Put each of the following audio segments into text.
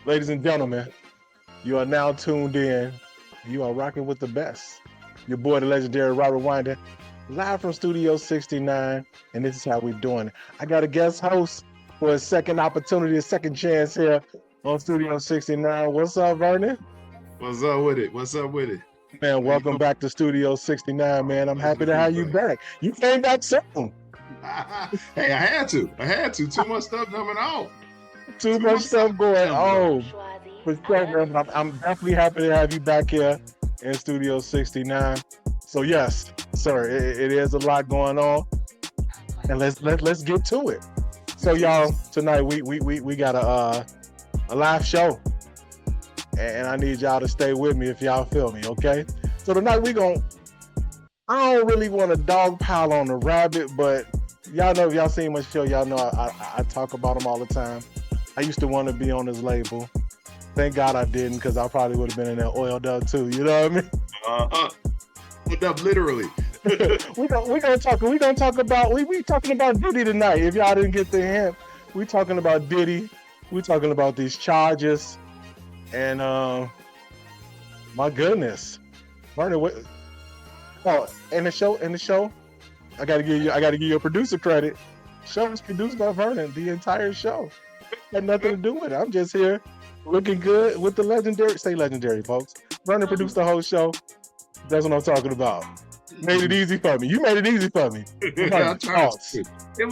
Ladies and gentlemen, you are now tuned in. You are rocking with the best. Your boy, the legendary Robert Winder, live from Studio 69, and this is how we're doing it. I got a guest host for a second opportunity, a second chance here on Studio 69. What's up, Vernon? What's up with it? What's up with it? Man, welcome back to Studio 69, man. I'm happy to have you back. You came back soon. Hey, I had to. Too much stuff coming out. Too much stuff going on. For sure, man. I'm definitely happy to have you back here in Studio 69. So yes, sir, it is a lot going on, and let's get to it. So y'all, tonight we got a live show, and I need y'all to stay with me if y'all feel me, okay? So tonight I don't really want to dogpile on the rabbit, but y'all know if y'all seen my show, y'all know I talk about him all the time. I used to want to be on his label. Thank God I didn't, because I probably would have been in there oiled up too. You know what I mean? Oiled up, literally. we talking about Diddy tonight. If y'all didn't get the hint, we talking about Diddy. We talking about these charges, and my goodness, Vernon. In the show, I gotta give you a producer credit. Show was produced by Vernon. The entire show had nothing to do with it. I'm just here looking good with the legendary. Say legendary, folks. Vernon produced the whole show. That's what I'm talking about. Made it easy for me. You made it easy for me. It was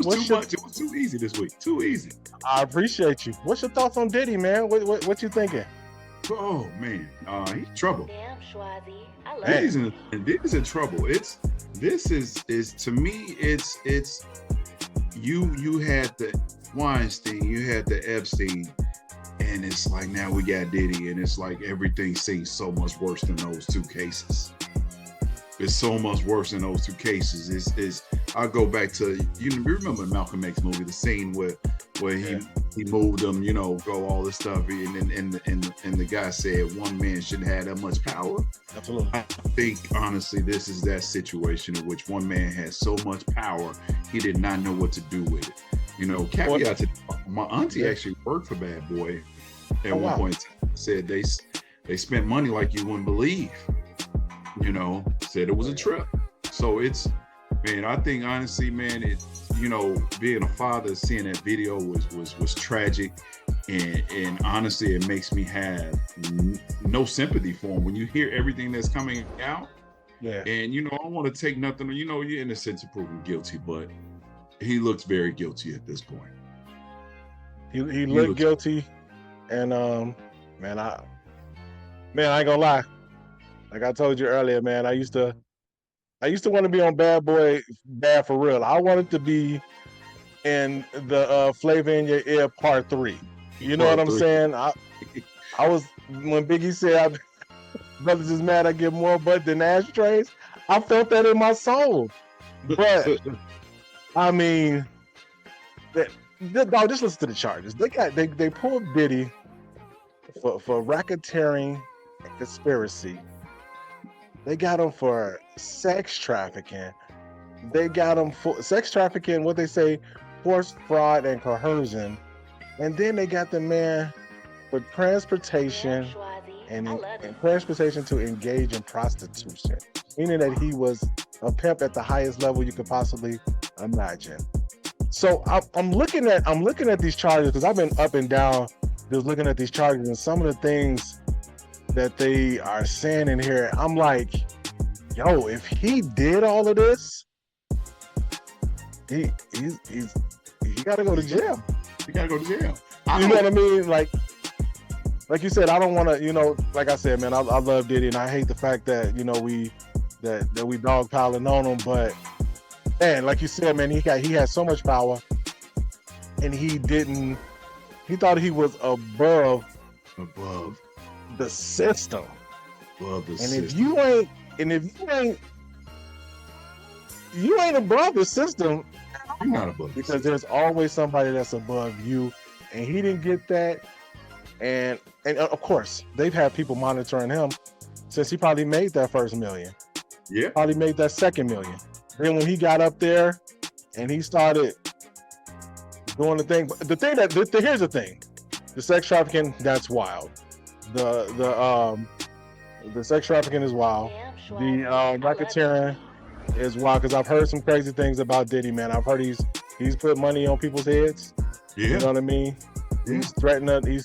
too much. It was too easy this week. Too easy. I appreciate you. What's your thoughts on Diddy, man? What you thinking? Oh man, he's trouble. Damn, Schwazi. I love Diddy's in trouble. This is to me. It's you had the Weinstein, you had the Epstein, and it's like now we got Diddy, and it's like everything seems so much worse than those two cases. It's so much worse than those two cases. I go back to you remember Malcolm X movie, the scene where he moved them, go all this stuff, and the guy said one man shouldn't have that much power. Absolutely. I think honestly this is that situation in which one man has so much power he did not know what to do with it. Caveat to my auntie actually worked for Bad Boy at one point. Said they spent money like you wouldn't believe. Said it was a trip. So I think honestly, man, being a father, seeing that video was tragic, and honestly, it makes me have no sympathy for him when you hear everything that's coming out. Yeah. And I don't want to take nothing. You're innocent to proven guilty, but he looks very guilty at this point. He looked guilty, and man, I ain't gonna lie. Like I told you earlier, man, I used to want to be on Bad Boy, Bad for Real. I wanted to be in the Flavor in Your Ear Part 3. You know what I'm saying? I was, when Biggie said, brothers is mad I get more butt than ashtrays, I felt that in my soul. But, I mean, dog, just listen to the charges. They pulled Diddy for racketeering and conspiracy. They got him for sex trafficking. They got him for sex trafficking, what they say, forced fraud and coercion. And then they got the man for transportation and transportation to engage in prostitution, meaning that he was a pimp at the highest level you could possibly imagine. So I'm looking at these charges because I've been up and down just looking at these charges, and some of the things that they are saying in here, I'm like, yo, if he did all of this, he gotta go to jail. He gotta go to jail. You know what I mean? Like you said, I don't want to, like I said, man, I love Diddy, and I hate the fact that we dogpiling on him, but man, like you said, man, he had so much power, and he thought he was above the system. If you ain't above the system, you're not above, because there's always somebody that's above you, and he didn't get that. And of course, they've had people monitoring him since he probably made that first million. Yeah, probably made that second million. Then when he got up there and he started doing the thing, here's the thing. The sex trafficking, that's wild. The sex trafficking is wild. Damn, The Schwazi. I love racketeering it. is wild because I've heard some crazy things about Diddy, man. I've heard he's put money on people's heads. You know Yeah, what I mean? yeah, He's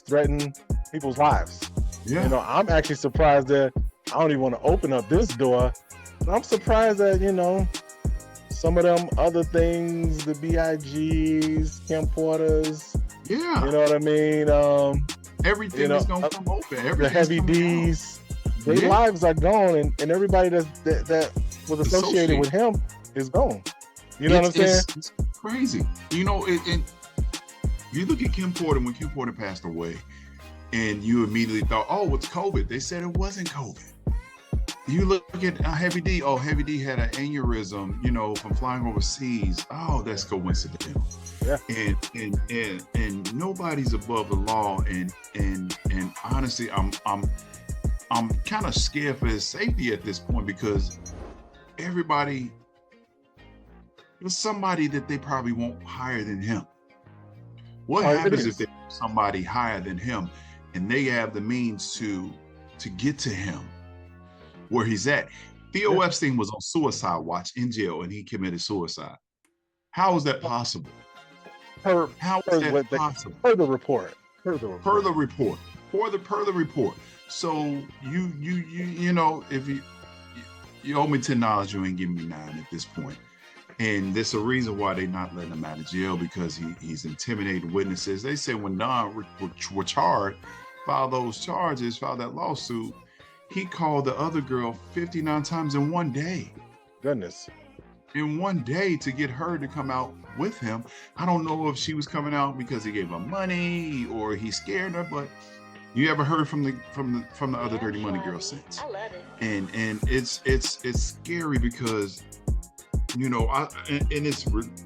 threatened people's lives. yeah. You know, I'm actually surprised that I don't even want to open up this door. But I'm surprised that, some of them other things, the BIGs, Kim Porters, Yeah. you know what I mean? Everything is gonna come open. The Everything's heavy coming out. D's, their Yeah. lives are gone, and everybody that was associated with him is gone. You know what I'm saying? It's crazy. And you look at Kim Porter when Kim Porter passed away, and you immediately thought, "Oh, it's COVID." They said it wasn't COVID. You look at Heavy D. Oh, Heavy D had an aneurysm, from flying overseas. Oh, that's coincidental. Yeah. And nobody's above the law. And honestly, I'm kind of scared for his safety at this point because everybody, there's somebody that they probably won't hire than him. What happens if they have somebody higher than him and they have the means to get to him where he's at? Theo Epstein was on suicide watch in jail and he committed suicide. How is that possible? How is that possible? Per the report. Per the report. So if you owe me $10, you ain't giving me $9 at this point. And there's a reason why they're not letting him out of jail because he's intimidating witnesses. They say when Don were charged, filed that lawsuit, he called the other girl 59 times in one day. Goodness. In one day to get her to come out with him. I don't know if she was coming out because he gave her money or he scared her, but you ever heard from the other Dirty Money girl since? I love it. And it's scary because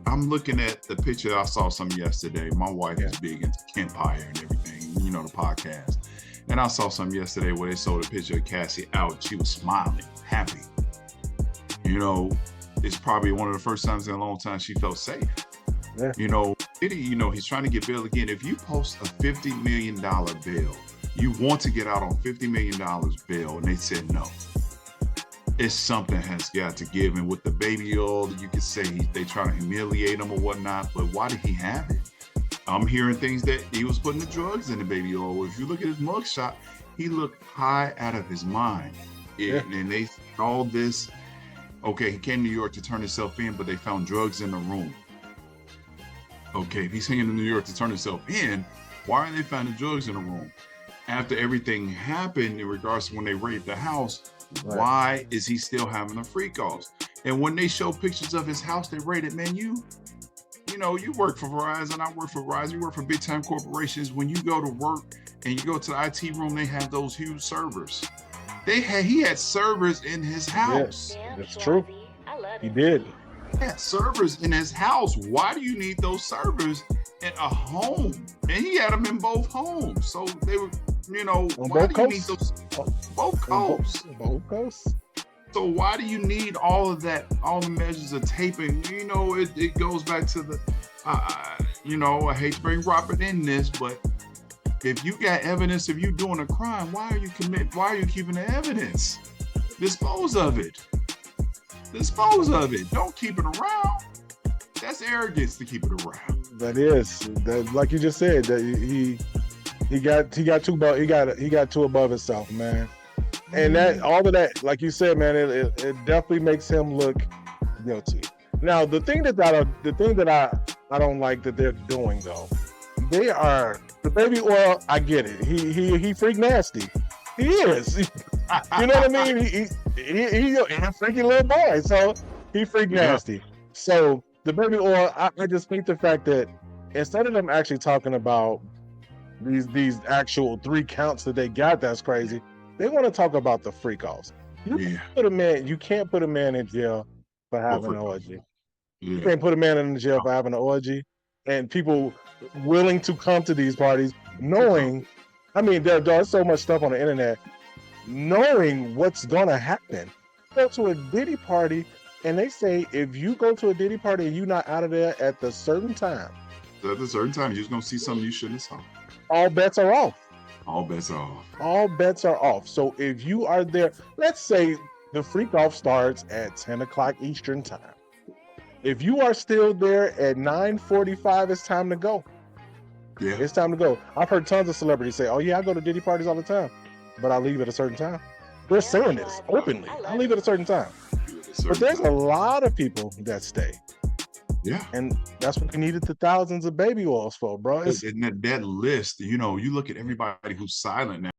I'm looking at the picture. I saw some yesterday. My wife is big into Campfire and everything, the podcast. And I saw some yesterday where they showed a picture of Cassie out. She was smiling, happy. It's probably one of the first times in a long time she felt safe. Yeah. Diddy, he's trying to get bail again. If you post a $50 million bail, you want to get out on $50 million bail, and they said no. It's something has got to give. And with the baby oil, you could say they trying to humiliate him or whatnot, but why did he have it? I'm hearing things that he was putting the drugs in the baby oil. If you look at his mugshot, he looked high out of his mind. And they all this. Okay, he came to New York to turn himself in, but they found drugs in the room. Okay, if he's hanging in New York to turn himself in, why are they finding drugs in the room? After everything happened in regards to when they raided the house, why is he still having the freak-offs? And when they show pictures of his house they raided, man, you work for Verizon, I work for Verizon, you work for big-time corporations. When you go to work and you go to the IT room, they have those huge servers. He had servers in his house. Damn, That's true. Schwazi. I love He it. did. He had servers in his house. Why do you need those servers in a home? And he had them in both homes. So they were, why do you need those? Both coasts. Both coasts. So why do you need all of that, all the measures of taping? It goes back to the, I hate to bring Robert in this, but if you got evidence of you doing a crime, why are you keeping the evidence? Dispose of it. Don't keep it around. That's arrogance to keep it around. That like you just said, that he got too above himself, man. And that all of that, like you said, man, it definitely makes him look guilty. Now, the thing that I don't like that they're doing though, they are the baby oil. I get it. He freak nasty. He is. You know what I mean? He's a freaky little boy. So he freak nasty. So the baby oil. I just hate the fact that instead of them actually talking about these actual 3 counts that they got, that's crazy. They want to talk about the freak offs. You can't put a man in jail for having an orgy. You can't put a man in jail for having an orgy. And people willing to come to these parties knowing, there's so much stuff on the internet, knowing what's gonna happen. Go to a Diddy party and they say if you go to a Diddy party and you're not out of there at the certain time, you're just gonna see something you shouldn't have saw. all bets are off. All bets are off. All bets are off. So if you are there, let's say the freak off starts at 10 o'clock Eastern time. If you are still there at 9:45, it's time to go. Yeah. It's time to go. I've heard tons of celebrities say, "Oh yeah, I go to Diddy parties all the time, but I leave at a certain time." They're saying this openly. I leave at a certain time. But there's a lot of people that stay. Yeah. And that's what we needed the thousands of baby oils for, bro. And that list, you know, you look at everybody who's silent now.